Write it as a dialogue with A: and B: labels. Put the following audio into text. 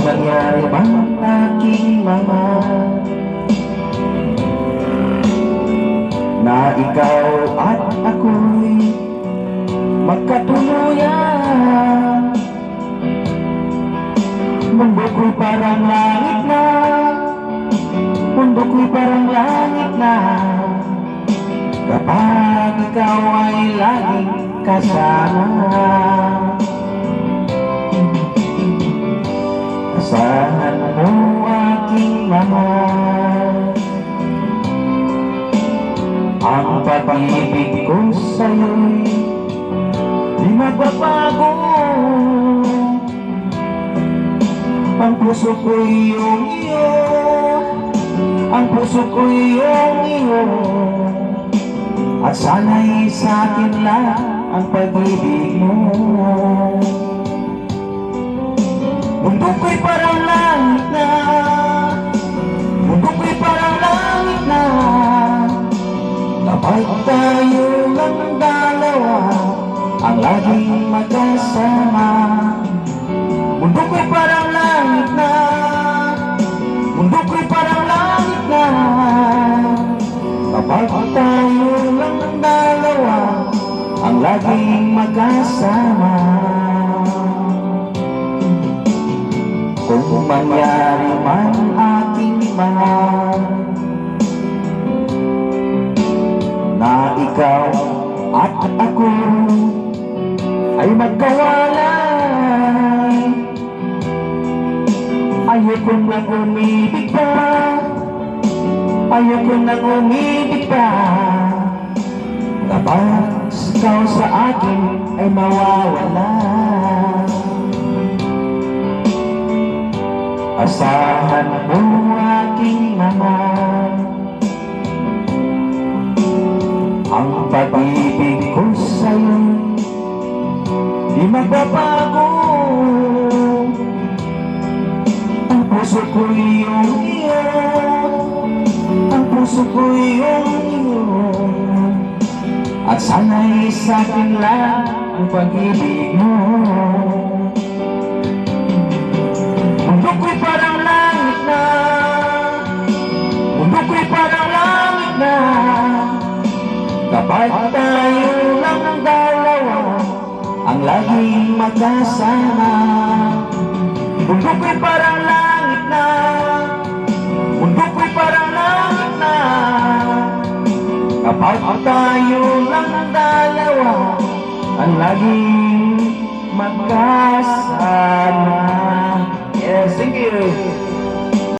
A: mangyari bang aking mga na ikaw at ako'y magkatuluyan? Mundo ko'y parang langit na, mundo ko'y parang langit na, kapag ikaw ay laging kasama. Asahan mo aking mahal, ang pag-ibig ko sa'yo'y di magbabago. Ang puso ko'y iyong iyo, ang puso ko'y iyong iyo, at sana'y sa'kin lang ang pag-ibig mo. Mundo ko'y parang langit na, mundo ko'y parang langit na, kapag tayo lang dalawa ang laging magkasama. Mundo ko'y parang langit na, mundo ko'y parang langit na, kapag tayo lang dalawa ang laging magkasama. Kung mangyari man aking mahal na ikaw at ako ay magkawalay, ayoko nang umibig pa, ayoko nang umibig pa, kapag ikaw sa akin ay mawawala. Asahan mo aking mahal, ang pag-ibig ko sa'yo di magbabago. Ang puso ko'y iyong iyo, ang puso ko'y iyong iyo, at sana'y sa'kin lang ang pag-ibig mo. Mundo ko'y parang langit na, mundo ko'y parang langit na, kapag tayo lang ang dalawa ang laging magkasama. Mundo ko'y parang langit na, mundo ko'y parang langit na, kapag tayo lang ang dalawa ang laging magkasama. Yes, thank you.